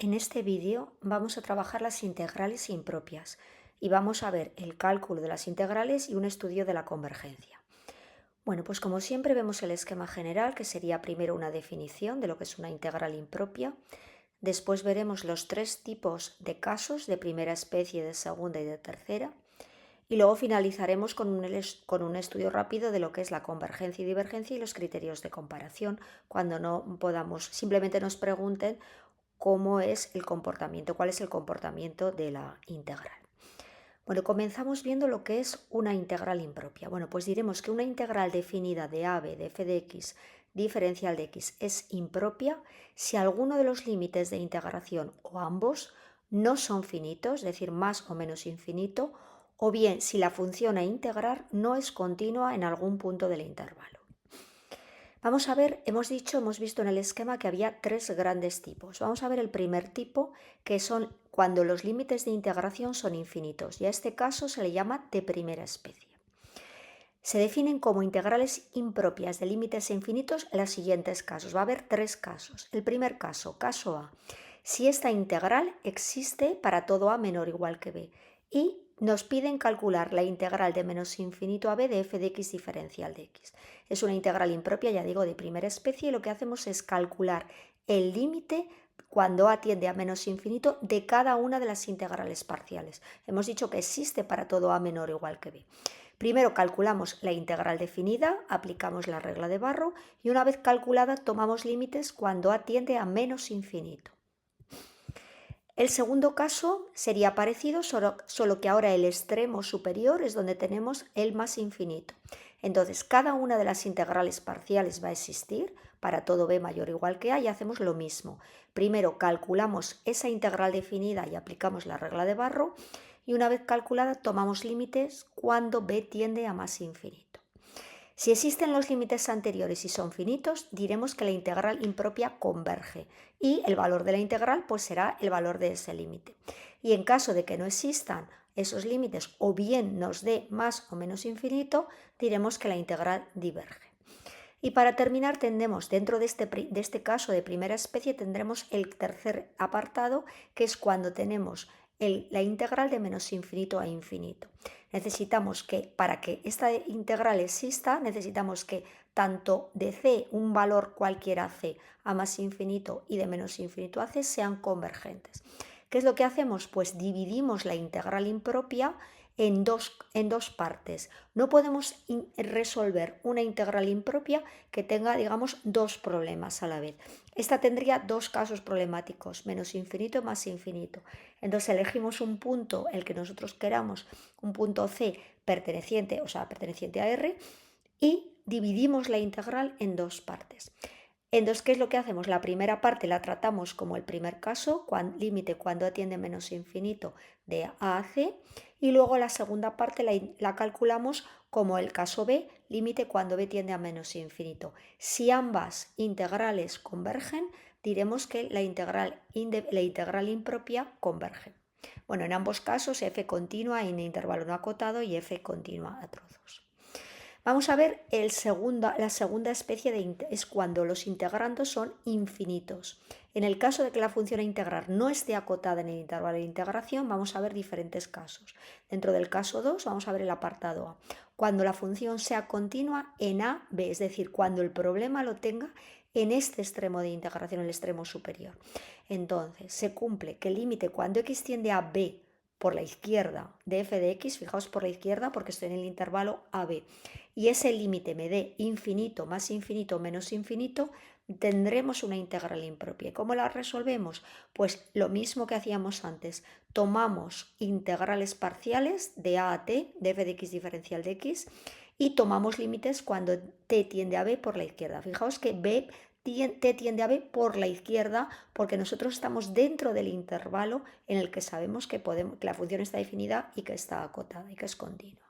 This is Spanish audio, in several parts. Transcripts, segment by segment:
En este vídeo vamos a trabajar las integrales impropias y vamos a ver el cálculo de las integrales y un estudio de la convergencia. Bueno, pues como siempre vemos el esquema general, que sería primero una definición de lo que es una integral impropia. Después veremos los tres tipos de casos, de primera especie, de segunda y de tercera. Y luego finalizaremos con un estudio rápido de lo que es la convergencia y divergencia y los criterios de comparación, cuando no podamos, simplemente nos pregunten cómo es el comportamiento, cuál es el comportamiento de la integral. Bueno, comenzamos viendo lo que es una integral impropia. Bueno, pues diremos que una integral definida de a b de f de x diferencial de x es impropia si alguno de los límites de integración o ambos no son finitos, es decir, más o menos infinito, o bien si la función a integrar no es continua en algún punto del intervalo. Vamos a ver, hemos visto en el esquema que había tres grandes tipos. Vamos a ver el primer tipo, que son cuando los límites de integración son infinitos, y a este caso se le llama de primera especie. Se definen como integrales impropias de límites infinitos en los siguientes casos. Va a haber tres casos. El primer caso, caso A, si esta integral existe para todo a menor o igual que b, y nos piden calcular la integral de menos infinito a b de f de x diferencial de x. Es una integral impropia, ya digo, de primera especie, y lo que hacemos es calcular el límite cuando a tiende a menos infinito de cada una de las integrales parciales. Hemos dicho que existe para todo a menor o igual que b. Primero calculamos la integral definida, aplicamos la regla de Barrow y una vez calculada tomamos límites cuando a tiende a menos infinito. El segundo caso sería parecido, solo que ahora el extremo superior es donde tenemos el más infinito. Entonces, cada una de las integrales parciales va a existir para todo b mayor o igual que a, y hacemos lo mismo. Primero calculamos esa integral definida y aplicamos la regla de Barrow, y una vez calculada tomamos límites cuando b tiende a más infinito. Si existen los límites anteriores y son finitos, diremos que la integral impropia converge y el valor de la integral pues será el valor de ese límite. Y en caso de que no existan esos límites o bien nos dé más o menos infinito, diremos que la integral diverge. Y para terminar tendremos dentro de este caso de primera especie tendremos el tercer apartado, que es cuando tenemos la integral de menos infinito a infinito. Necesitamos que para que esta integral exista necesitamos que tanto de c, un valor cualquiera c, a más infinito y de menos infinito a c sean convergentes. ¿Qué es lo que hacemos? Pues dividimos la integral impropia en dos partes. No podemos resolver una integral impropia que tenga, digamos, dos problemas a la vez. Esta tendría dos casos problemáticos, menos infinito y más infinito. Entonces elegimos un punto, el que nosotros queramos, un punto C perteneciente a R, y dividimos la integral en dos partes. Entonces, ¿qué es lo que hacemos? La primera parte la tratamos como el primer caso, límite cuando atiende menos infinito de A a C, y luego la segunda parte la calculamos como el caso B, límite cuando B tiende a menos infinito. Si ambas integrales convergen, diremos que la integral impropia converge. Bueno, en ambos casos f continua en intervalo no acotado y f continua a trozos. Vamos a ver la segunda especie es cuando los integrandos son infinitos. En el caso de que la función a integrar no esté acotada en el intervalo de integración, vamos a ver diferentes casos. Dentro del caso 2 vamos a ver el apartado A. Cuando la función sea continua en a, b, es decir, cuando el problema lo tenga en este extremo de integración, el extremo superior. Entonces, se cumple que el límite cuando x tiende a b por la izquierda de f de x, fijaos por la izquierda porque estoy en el intervalo AB, y ese límite me dé infinito más infinito menos infinito, tendremos una integral impropia. ¿Y cómo la resolvemos? Pues lo mismo que hacíamos antes. Tomamos integrales parciales de a t, de f de x diferencial de x, y tomamos límites cuando t tiende a b por la izquierda. Fijaos que t tiende a b por la izquierda porque nosotros estamos dentro del intervalo en el que sabemos que la función está definida y que está acotada y que es continua.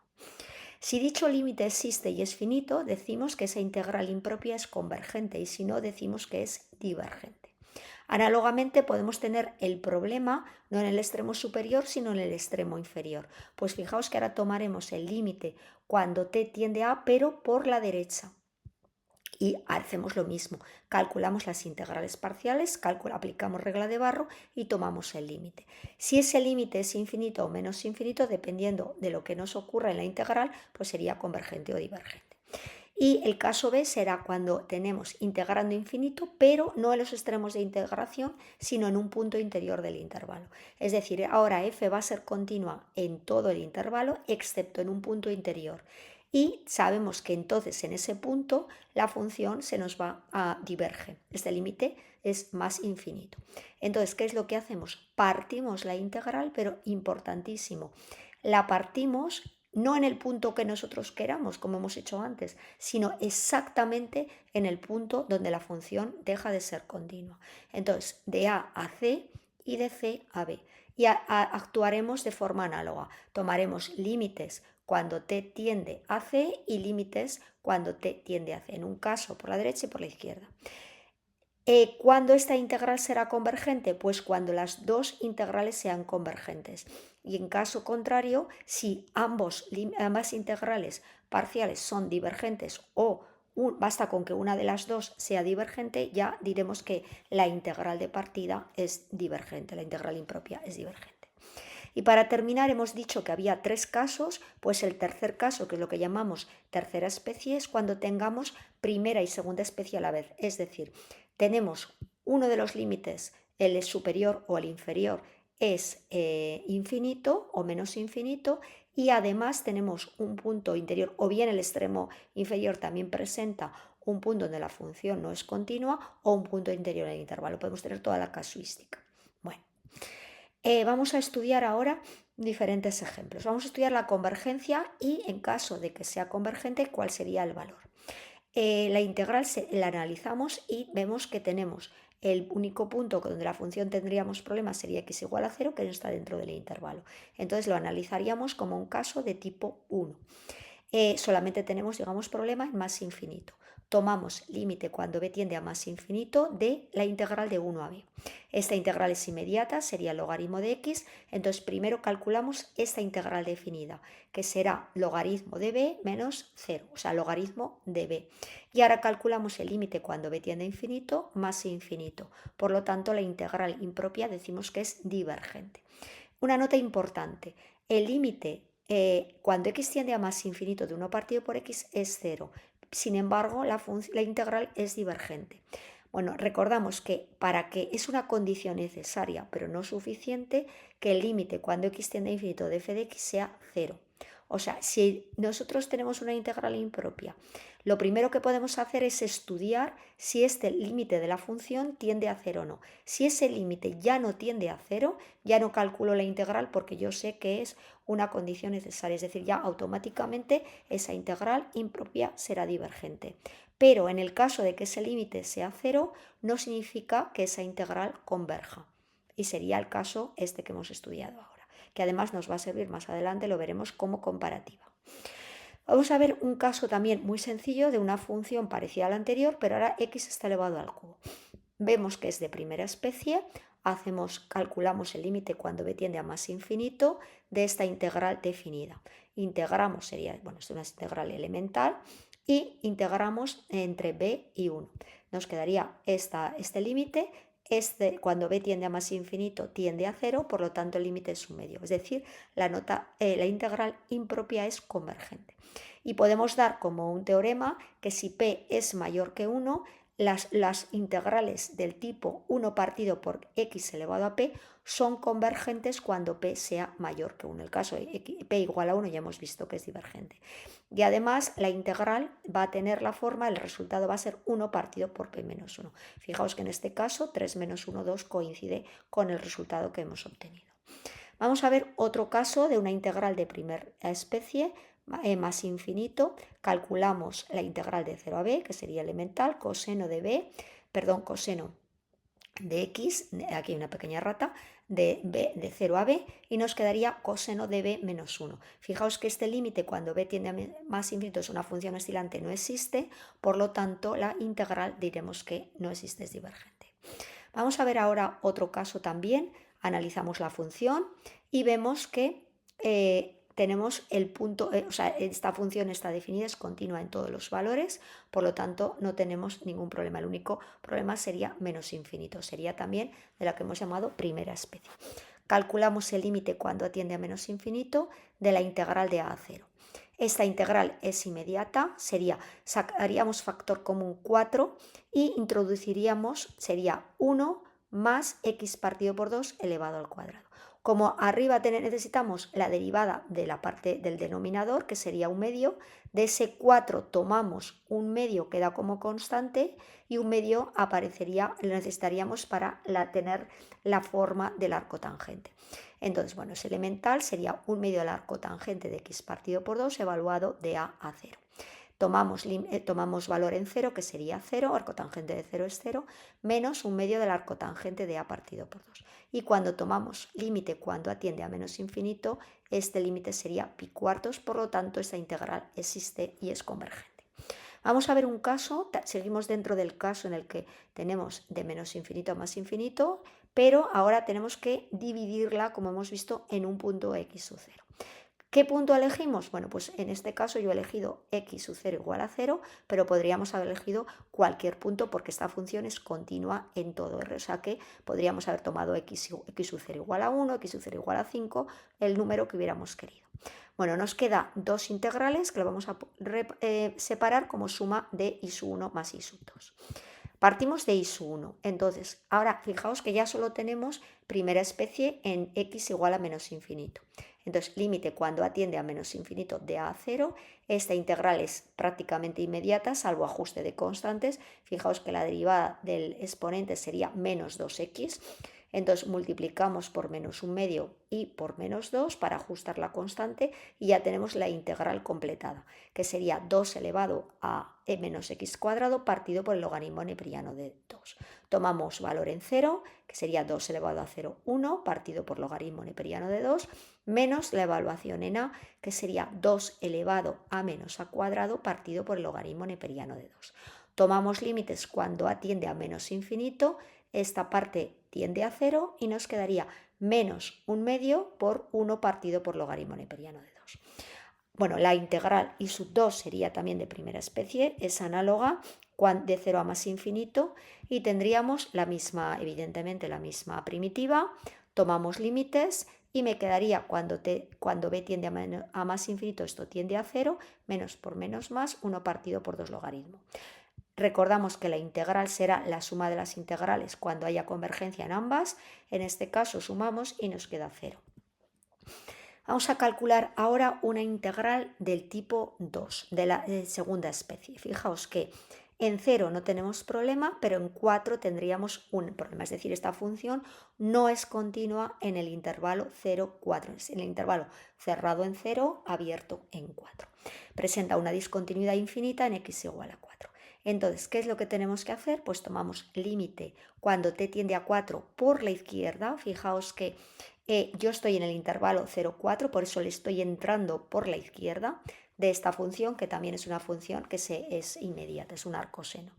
Si dicho límite existe y es finito, decimos que esa integral impropia es convergente, y si no, decimos que es divergente. Análogamente podemos tener el problema no en el extremo superior sino en el extremo inferior. Pues fijaos que ahora tomaremos el límite cuando t tiende a, pero por la derecha. Y hacemos lo mismo, calculamos las integrales parciales, aplicamos regla de Barrow y tomamos el límite. Si ese límite es infinito o menos infinito, dependiendo de lo que nos ocurra en la integral, pues sería convergente o divergente. Y el caso B será cuando tenemos integrando infinito, pero no en los extremos de integración, sino en un punto interior del intervalo. Es decir, ahora f va a ser continua en todo el intervalo, excepto en un punto interior. Y sabemos que entonces en ese punto la función se nos va a diverger. Este límite es más infinito. Entonces, ¿qué es lo que hacemos? Partimos la integral, pero importantísimo, la partimos no en el punto que nosotros queramos, como hemos hecho antes, sino exactamente en el punto donde la función deja de ser continua. Entonces, de A a C y de C a B. Y actuaremos de forma análoga. Tomaremos límites cuando t tiende a C y límites cuando t tiende a C. En un caso por la derecha y por la izquierda. ¿Cuándo esta integral será convergente? Pues cuando las dos integrales sean convergentes. Y en caso contrario, si ambas integrales parciales son divergentes o basta con que una de las dos sea divergente, ya diremos que la integral de partida es divergente, la integral impropia es divergente. Y para terminar, hemos dicho que había tres casos, pues el tercer caso, que es lo que llamamos tercera especie, es cuando tengamos primera y segunda especie a la vez. Es decir, tenemos uno de los límites, el superior o el inferior, es infinito o menos infinito, y además tenemos un punto interior, o bien el extremo inferior también presenta un punto donde la función no es continua, o un punto interior en el intervalo. Podemos tener toda la casuística. Bueno. Vamos a estudiar ahora diferentes ejemplos. Vamos a estudiar la convergencia y, en caso de que sea convergente, cuál sería el valor. La integral la analizamos y vemos que tenemos el único punto donde la función tendríamos problemas sería x igual a 0, que no está dentro del intervalo. Entonces lo analizaríamos como un caso de tipo 1. Solamente tenemos, digamos, problema en más infinito. Tomamos límite cuando b tiende a más infinito de la integral de 1 a b. Esta integral es inmediata, sería el logaritmo de x, entonces primero calculamos esta integral definida, que será logaritmo de b menos 0, o sea, logaritmo de b. Y ahora calculamos el límite cuando b tiende a infinito más infinito. Por lo tanto, la integral impropia decimos que es divergente. Una nota importante, el límite cuando x tiende a más infinito de 1 partido por x es 0. Sin embargo, la integral es divergente. Bueno, recordamos que para que es una condición necesaria, pero no suficiente, que el límite cuando x tiende a infinito de f de x sea 0. O sea, si nosotros tenemos una integral impropia, lo primero que podemos hacer es estudiar si este límite de la función tiende a 0 o no. Si ese límite ya no tiende a 0, ya no calculo la integral porque yo sé que es una condición necesaria, es decir, ya automáticamente esa integral impropia será divergente. Pero en el caso de que ese límite sea 0, no significa que esa integral converja. Y sería el caso este que hemos estudiado ahora, que además nos va a servir más adelante, lo veremos como comparativa. Vamos a ver un caso también muy sencillo de una función parecida a la anterior, pero ahora x está elevado al cubo. Vemos que es de primera especie, calculamos el límite cuando b tiende a más infinito de esta integral definida. Integramos, es una integral elemental, y integramos entre b y 1. Nos quedaría este límite. Cuando b tiende a más infinito tiende a 0, por lo tanto el límite es un medio, es decir, la integral impropia es convergente. Y podemos dar como un teorema que si p es mayor que 1, las integrales del tipo 1 partido por x elevado a p son convergentes cuando p sea mayor que 1. El caso de p igual a 1 ya hemos visto que es divergente. Y además la integral va a tener la forma, el resultado va a ser 1 partido por p menos 1. Fijaos que en este caso 3 menos 1, 2 coincide con el resultado que hemos obtenido. Vamos a ver otro caso de una integral de primera especie más infinito. Calculamos la integral de 0 a b, que sería elemental, coseno de x, aquí hay una pequeña rata, de b de 0 a b, y nos quedaría coseno de b menos 1. Fijaos que este límite cuando b tiende a más infinito es una función oscilante, no existe, por lo tanto la integral diremos que no existe, es divergente. Vamos a ver ahora otro caso también. Analizamos la función y vemos que tenemos el punto, o sea, esta función está definida, es continua en todos los valores, por lo tanto no tenemos ningún problema. El único problema sería menos infinito, sería también de la que hemos llamado primera especie. Calculamos el límite cuando atiende a menos infinito de la integral de a a 0. Esta integral es inmediata, sacaríamos factor común 4 y introduciríamos, sería 1 más x partido por 2 elevado al cuadrado. Como arriba necesitamos la derivada de la parte del denominador, que sería un medio, de ese 4 tomamos un medio que da como constante y un medio lo necesitaríamos para tener la forma del arco tangente. Entonces, bueno, es elemental, sería un medio del arco tangente de x partido por 2 evaluado de a a 0. Tomamos valor en 0, que sería 0, arco tangente de 0 es 0, menos un medio del arco tangente de a partido por 2. Y cuando tomamos límite cuando atiende a menos infinito, este límite sería pi cuartos, por lo tanto esta integral existe y es convergente. Vamos a ver un caso, seguimos dentro del caso en el que tenemos de menos infinito a más infinito, pero ahora tenemos que dividirla, como hemos visto, en un punto x sub 0. ¿Qué punto elegimos? Bueno, pues en este caso yo he elegido x sub 0 igual a 0, pero podríamos haber elegido cualquier punto porque esta función es continua en todo R. O sea que podríamos haber tomado x sub 0 igual a 1, x sub 0 igual a 5, el número que hubiéramos querido. Bueno, nos queda dos integrales que lo vamos a separar como suma de i sub 1 más i sub 2. Partimos de i sub 1, entonces ahora fijaos que ya solo tenemos primera especie en x igual a menos infinito. Entonces, límite cuando atiende a menos infinito de a a 0, esta integral es prácticamente inmediata, salvo ajuste de constantes. Fijaos que la derivada del exponente sería menos 2x, entonces multiplicamos por menos un medio y por menos 2 para ajustar la constante y ya tenemos la integral completada, que sería 2 elevado a menos x cuadrado partido por el logaritmo neperiano de 2. Tomamos valor en 0, que sería 2 elevado a 0, 1, partido por logaritmo neperiano de 2, menos la evaluación en a, que sería 2 elevado a menos a cuadrado partido por el logaritmo neperiano de 2. Tomamos límites cuando a tiende a menos infinito, esta parte tiende a 0 y nos quedaría menos un medio por 1 partido por logaritmo neperiano de 2. Bueno, la integral i sub 2 sería también de primera especie, es análoga de 0 a más infinito y tendríamos la misma, evidentemente la misma primitiva, tomamos límites y me quedaría cuando b tiende a más infinito, esto tiende a 0, menos por menos más, 1 partido por 2 logaritmo. Recordamos que la integral será la suma de las integrales cuando haya convergencia en ambas, en este caso sumamos y nos queda 0. Vamos a calcular ahora una integral del tipo 2, de la segunda especie. Fijaos que en 0 no tenemos problema, pero en 4 tendríamos un problema. Es decir, esta función no es continua en el intervalo 0, 4. Es en el intervalo cerrado en 0, abierto en 4. Presenta una discontinuidad infinita en x igual a 4. Entonces, ¿qué es lo que tenemos que hacer? Pues tomamos límite cuando t tiende a 4 por la izquierda. Fijaos que yo estoy en el intervalo 0, 4, por eso le estoy entrando por la izquierda de esta función, que también es una función que es inmediata, es un arcoseno.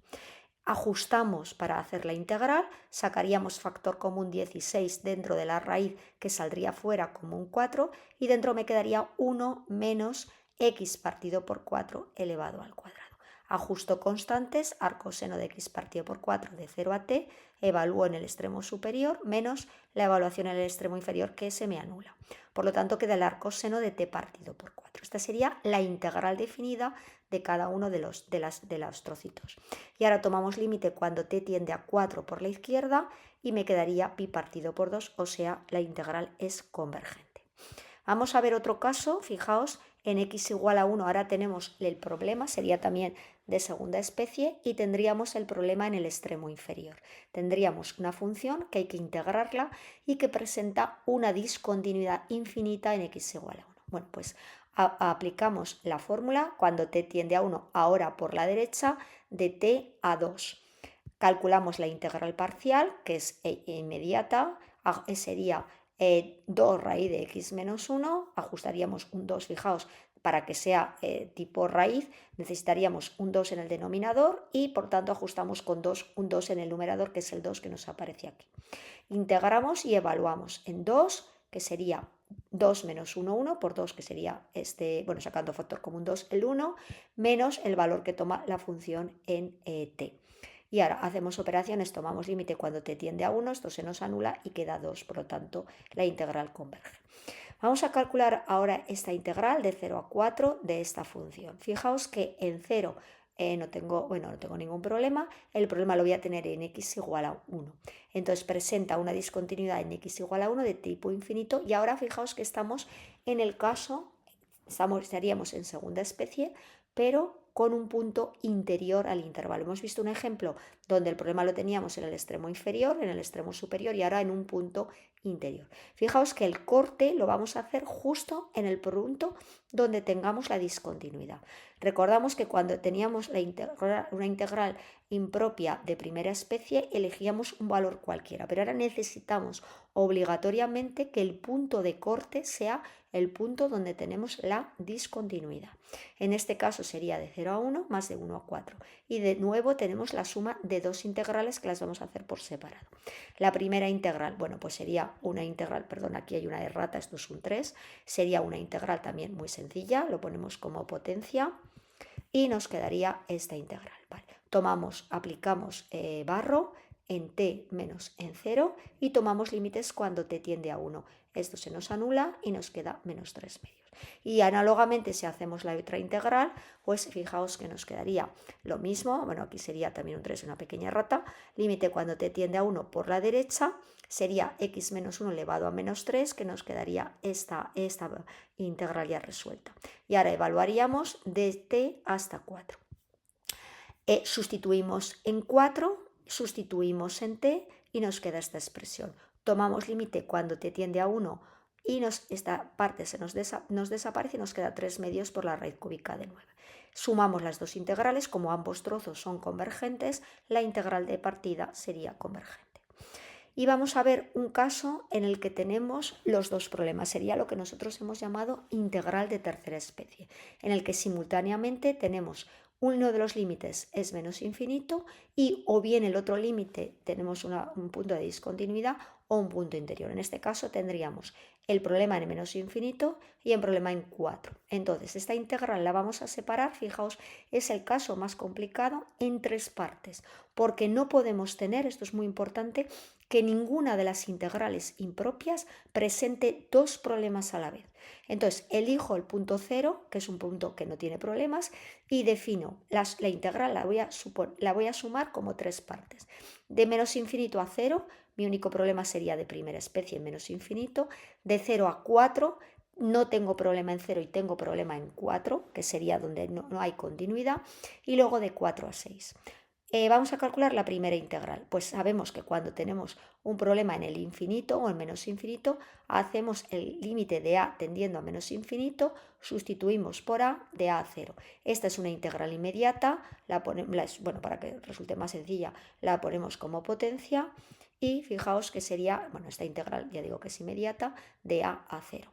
Ajustamos para hacer la integral, sacaríamos factor común 16 dentro de la raíz, que saldría fuera como un 4, y dentro me quedaría 1 menos x partido por 4 elevado al cuadrado. Ajusto constantes, arcoseno de x partido por 4 de 0 a t, evalúo en el extremo superior menos la evaluación en el extremo inferior, que se me anula. Por lo tanto, queda el arcoseno de t partido por 4. Esta sería la integral definida de cada uno de los trocitos. Y ahora tomamos límite cuando t tiende a 4 por la izquierda y me quedaría pi partido por 2, o sea, la integral es convergente. Vamos a ver otro caso, fijaos, en x igual a 1 ahora tenemos el problema, sería también de segunda especie, y tendríamos el problema en el extremo inferior. Tendríamos una función que hay que integrarla y que presenta una discontinuidad infinita en x igual a 1. Bueno, pues aplicamos la fórmula cuando t tiende a 1, ahora por la derecha, de t a 2. Calculamos la integral parcial, que es inmediata, sería 2 raíz de x menos 1, ajustaríamos un 2, fijaos, para que sea tipo raíz necesitaríamos un 2 en el denominador y por tanto ajustamos con un 2 en el numerador, que es el 2 que nos aparece aquí. Integramos y evaluamos en 2, que sería 2 menos 1, 1 por 2, que sería bueno, sacando factor común 2, el 1, menos el valor que toma la función en t. Y ahora hacemos operaciones, tomamos límite cuando t tiende a 1, esto se nos anula y queda 2, por lo tanto la integral converge. Vamos a calcular ahora esta integral de 0 a 4 de esta función. Fijaos que en 0 no tengo ningún problema, el problema lo voy a tener en x igual a 1. Entonces presenta una discontinuidad en x igual a 1 de tipo infinito y ahora fijaos que estamos en el caso, estaríamos en segunda especie, pero con un punto interior al intervalo. Hemos visto un ejemplo donde el problema lo teníamos en el extremo inferior, en el extremo superior y ahora en un punto interior. Fijaos que el corte lo vamos a hacer justo en el punto donde tengamos la discontinuidad. Recordamos que cuando teníamos una integral impropia de primera especie elegíamos un valor cualquiera, pero ahora necesitamos obligatoriamente que el punto de corte sea el punto donde tenemos la discontinuidad. En este caso sería de 0 a 1 más de 1 a 4. Y de nuevo tenemos la suma de dos integrales que las vamos a hacer por separado. La primera integral, bueno, pues sería una integral, perdón, aquí hay una errata, esto es un 3, sería una integral también muy sencilla, lo ponemos como potencia y nos quedaría esta integral. Vale. Aplicamos barro en t menos en 0 y tomamos límites cuando t tiende a 1. Esto se nos anula y nos queda menos 3 medios. Y análogamente si hacemos la otra integral, pues fijaos que nos quedaría lo mismo, bueno, aquí sería también un 3, una pequeña errata, límite cuando t tiende a 1 por la derecha, sería x menos 1 elevado a menos 3, que nos quedaría esta integral ya resuelta. Y ahora evaluaríamos de t hasta 4. Sustituimos en 4, sustituimos en t y nos queda esta expresión. Tomamos límite cuando t tiende a 1 y esta parte nos desaparece y nos queda 3 medios por la raíz cúbica de 9. Sumamos las dos integrales, como ambos trozos son convergentes, la integral de partida sería convergente. Y vamos a ver un caso en el que tenemos los dos problemas. Sería lo que nosotros hemos llamado integral de tercera especie, en el que simultáneamente tenemos uno de los límites es menos infinito y o bien el otro límite tenemos un punto de discontinuidad o un punto interior. En este caso tendríamos el problema en menos infinito y el problema en 4. Entonces esta integral la vamos a separar, fijaos, es el caso más complicado en tres partes, porque no podemos tener, esto es muy importante, que ninguna de las integrales impropias presente dos problemas a la vez. Entonces elijo el punto 0, que es un punto que no tiene problemas, y defino la integral, la voy a sumar como tres partes. De menos infinito a 0, mi único problema sería de primera especie en menos infinito. De 0 a 4, no tengo problema en 0 y tengo problema en 4, que sería donde no hay continuidad. Y luego de 4 a 6. Vamos a calcular la primera integral. Pues sabemos que cuando tenemos un problema en el infinito o en menos infinito, hacemos el límite de a tendiendo a menos infinito, sustituimos por a de a 0. Esta es una integral inmediata, bueno, para que resulte más sencilla, la ponemos como potencia y fijaos que sería, bueno, esta integral ya digo que es inmediata, de a 0.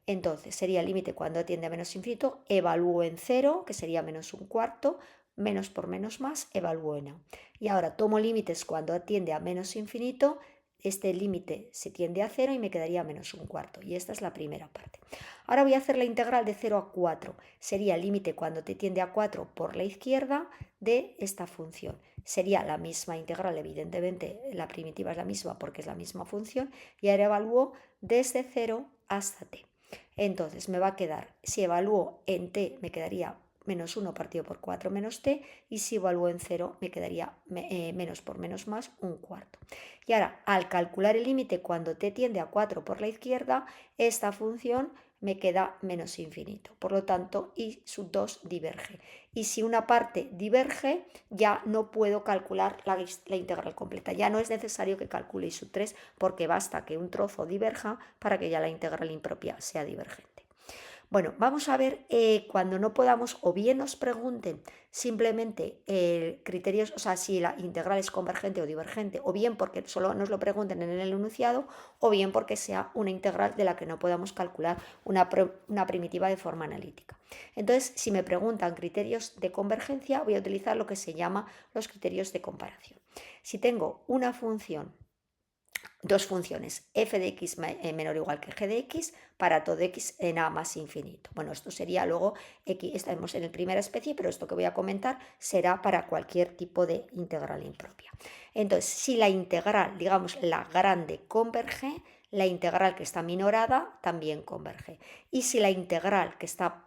Entonces sería el límite cuando tiende a menos infinito, evalúo en 0, que sería menos un cuarto, menos por menos más, evalúo en a. Y ahora tomo límites cuando tiende a menos infinito, este límite se tiende a 0 y me quedaría menos un cuarto. Y esta es la primera parte. Ahora voy a hacer la integral de 0 a 4. Sería el límite cuando te tiende a 4 por la izquierda de esta función. Sería la misma integral, evidentemente la primitiva es la misma porque es la misma función. Y ahora evalúo desde 0 hasta t. Entonces me va a quedar, si evalúo en t me quedaría menos 1 partido por 4 menos t, y si evalúo en 0 me quedaría menos por menos más un cuarto. Y ahora, al calcular el límite cuando t tiende a 4 por la izquierda, esta función me queda menos infinito. Por lo tanto, y sub 2 diverge. Y si una parte diverge, ya no puedo calcular la integral completa. Ya no es necesario que calcule i sub 3 porque basta que un trozo diverja para que ya la integral impropia sea divergente. Bueno, vamos a ver cuando no podamos o bien nos pregunten simplemente criterios, o sea, si la integral es convergente o divergente, o bien porque solo nos lo pregunten en el enunciado, o bien porque sea una integral de la que no podamos calcular una primitiva de forma analítica. Entonces, si me preguntan criterios de convergencia, voy a utilizar lo que se llama los criterios de comparación. Si tengo una función dos funciones, f de x menor o igual que g de x para todo x en a más infinito. Bueno, esto sería luego, x, estamos en la primera especie, pero esto que voy a comentar será para cualquier tipo de integral impropia. Entonces, si la integral, digamos la grande, converge, la integral que está minorada también converge. Y si la integral que está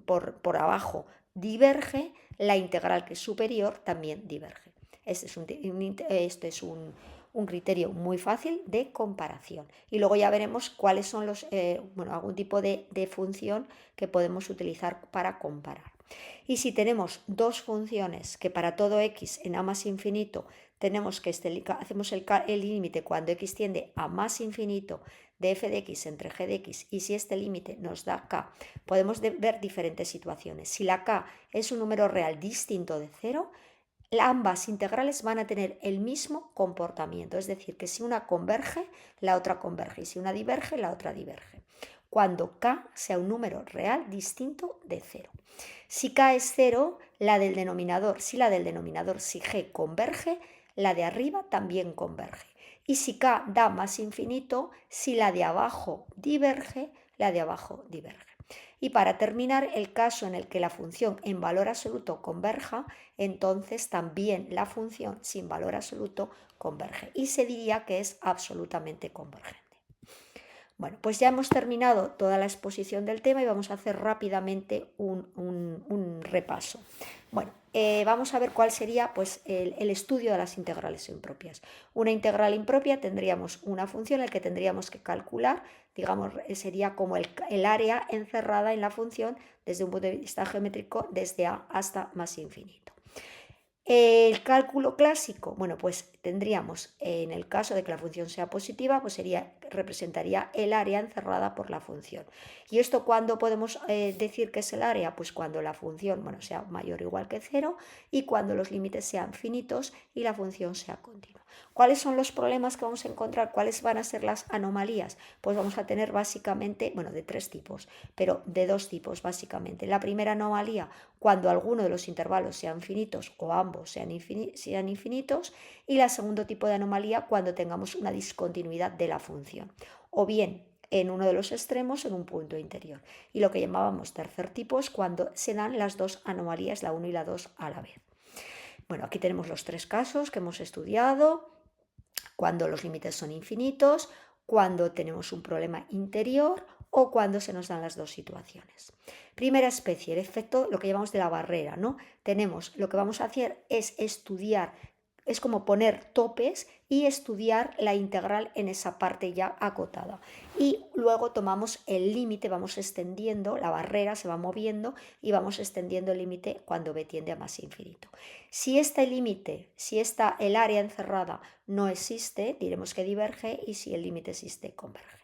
por abajo diverge, la integral que es superior también diverge. Este es un criterio muy fácil de comparación. Y luego ya veremos cuáles son algún tipo de función que podemos utilizar para comparar. Y si tenemos dos funciones que para todo x en a más infinito tenemos que hacemos el límite cuando x tiende a más infinito de f de x entre g de x, y si este límite nos da k, podemos ver diferentes situaciones. Si la k es un número real distinto de 0, ambas integrales van a tener el mismo comportamiento, es decir, que si una converge, la otra converge, y si una diverge, la otra diverge, cuando k sea un número real distinto de 0. Si k es 0, si la del denominador, si g converge, la de arriba también converge. Y si k da más infinito, si la de abajo diverge, la de abajo diverge. Y para terminar, el caso en el que la función en valor absoluto converja, entonces también la función sin valor absoluto converge. Y se diría que es absolutamente convergente. Bueno, pues ya hemos terminado toda la exposición del tema y vamos a hacer rápidamente un repaso. Bueno, vamos a ver cuál sería pues, el estudio de las integrales impropias. Una integral impropia tendríamos una función en la que tendríamos que calcular, digamos, sería como el área encerrada en la función desde un punto de vista geométrico desde a hasta más infinito. El cálculo clásico, bueno, pues tendríamos, en el caso de que la función sea positiva, pues representaría el área encerrada por la función. ¿Y esto cuándo podemos decir que es el área? Pues cuando la función, bueno, sea mayor o igual que 0 y cuando los límites sean finitos y la función sea continua. ¿Cuáles son los problemas que vamos a encontrar? ¿Cuáles van a ser las anomalías? Pues vamos a tener básicamente, bueno, de tres tipos, pero de dos tipos básicamente. La primera anomalía, cuando alguno de los intervalos sean finitos o ambos sean infinitos, y el segundo tipo de anomalía cuando tengamos una discontinuidad de la función, o bien en uno de los extremos en un punto interior. Y lo que llamábamos tercer tipo es cuando se dan las dos anomalías, la 1 y la 2 a la vez. Bueno, aquí tenemos los tres casos que hemos estudiado: cuando los límites son infinitos, cuando tenemos un problema interior o cuando se nos dan las dos situaciones. Primera especie, el efecto, lo que llamamos de la barrera, ¿no? Lo que vamos a hacer es estudiar, es como poner topes y estudiar la integral en esa parte ya acotada. Y luego tomamos el límite, vamos extendiendo, la barrera se va moviendo y vamos extendiendo el límite cuando b tiende a más infinito. Si este límite, el área encerrada no existe, diremos que diverge, y si el límite existe, converge.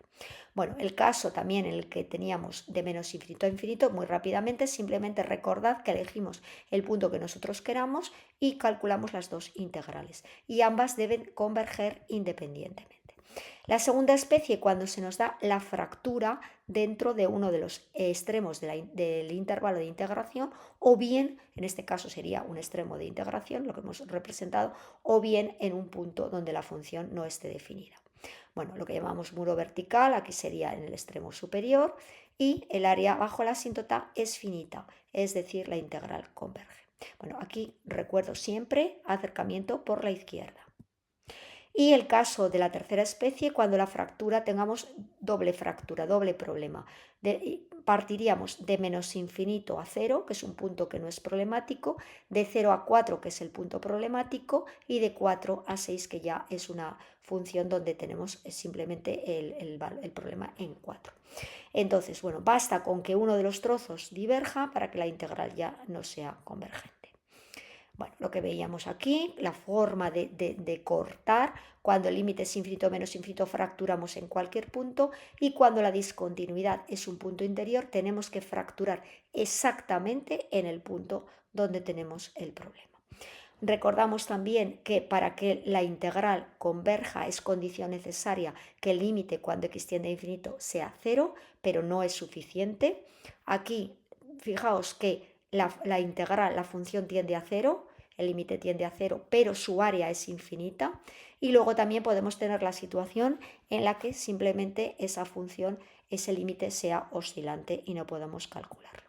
Bueno, el caso también en el que teníamos de menos infinito a infinito, muy rápidamente, simplemente recordad que elegimos el punto que nosotros queramos y calculamos las dos integrales, y ambas deben converger independientemente. La segunda especie, cuando se nos da la fractura dentro de uno de los extremos del intervalo de integración, o bien, en este caso sería un extremo de integración, lo que hemos representado, o bien en un punto donde la función no esté definida. Bueno, lo que llamamos muro vertical, aquí sería en el extremo superior, y el área bajo la asíntota es finita, es decir, la integral converge. Bueno, aquí recuerdo siempre acercamiento por la izquierda. Y el caso de la tercera especie, cuando la fractura tengamos doble fractura, doble problema. Partiríamos de menos infinito a 0, que es un punto que no es problemático, de 0 a 4, que es el punto problemático, y de 4 a 6, que ya es una función donde tenemos simplemente el problema en 4. Entonces, bueno, basta con que uno de los trozos diverja para que la integral ya no sea convergente. Bueno, lo que veíamos aquí, la forma de cortar: cuando el límite es infinito o menos infinito, fracturamos en cualquier punto, y cuando la discontinuidad es un punto interior, tenemos que fracturar exactamente en el punto donde tenemos el problema. Recordamos también que para que la integral converja es condición necesaria que el límite cuando x tiende a infinito sea 0, pero no es suficiente. Aquí, fijaos que la integral, la función tiende a 0, el límite tiende a cero, pero su área es infinita. Y luego también podemos tener la situación en la que simplemente esa función, ese límite sea oscilante y no podemos calcularlo.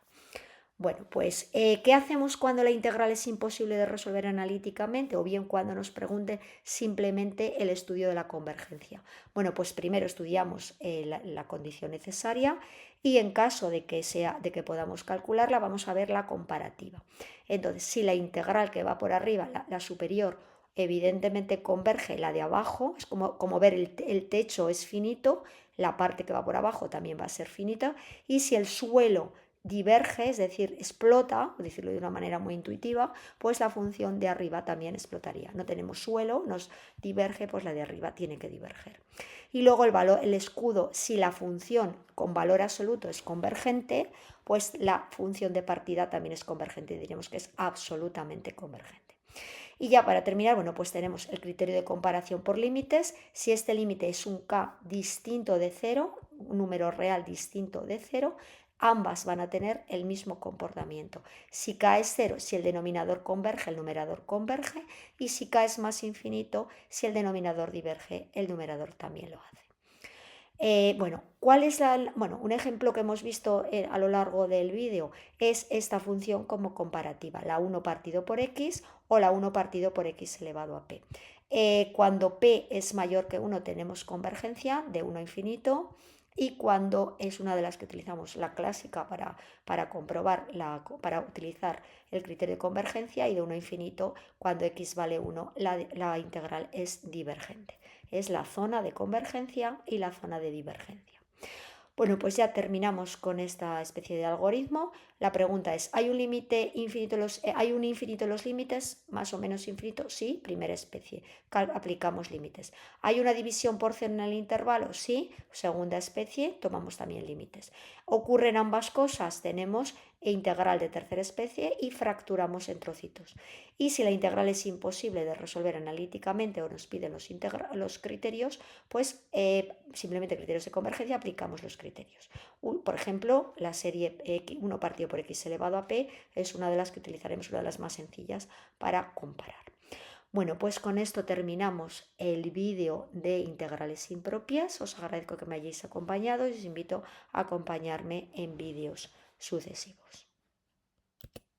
Bueno, pues, ¿qué hacemos cuando la integral es imposible de resolver analíticamente o bien cuando nos pregunte simplemente el estudio de la convergencia? Bueno, pues primero estudiamos la condición necesaria y en caso de que podamos calcularla, vamos a ver la comparativa. Entonces, si la integral que va por arriba, la superior, evidentemente converge la de abajo, es como ver el techo es finito, la parte que va por abajo también va a ser finita, y si el suelo diverge, es decir, explota, por decirlo de una manera muy intuitiva, pues la función de arriba también explotaría. No tenemos suelo, nos diverge, pues la de arriba tiene que diverger. Y luego el escudo, si la función con valor absoluto es convergente, pues la función de partida también es convergente, diríamos que es absolutamente convergente. Y ya para terminar, bueno, pues tenemos el criterio de comparación por límites. Si este límite es un k distinto de cero, un número real distinto de cero, ambas van a tener el mismo comportamiento. Si k es cero, si el denominador converge, el numerador converge, y si k es más infinito, si el denominador diverge, el numerador también lo hace. Bueno, un ejemplo que hemos visto a lo largo del vídeo es esta función como comparativa, la 1 partido por x o la 1 partido por x elevado a p. Cuando p es mayor que 1 tenemos convergencia de 1 a infinito, y cuando es una de las que utilizamos, la clásica para comprobar, para utilizar el criterio de convergencia, y de 1 a infinito, cuando x vale 1, la integral es divergente. Es la zona de convergencia y la zona de divergencia. Bueno, pues ya terminamos con esta especie de algoritmo. La pregunta es, ¿hay un infinito en los límites? ¿Más o menos infinito? Sí, primera especie. Aplicamos límites. ¿Hay una división por cero en el intervalo? Sí, segunda especie, tomamos también límites. ¿Ocurren ambas cosas? Tenemos integral de tercera especie y fracturamos en trocitos. Y si la integral es imposible de resolver analíticamente o nos piden los criterios, pues simplemente criterios de convergencia, aplicamos los criterios. Por ejemplo, la serie 1 partido por x elevado a p es una de las que utilizaremos, una de las más sencillas para comparar. Bueno, pues con esto terminamos el vídeo de integrales impropias. Os agradezco que me hayáis acompañado y os invito a acompañarme en vídeos sucesivos.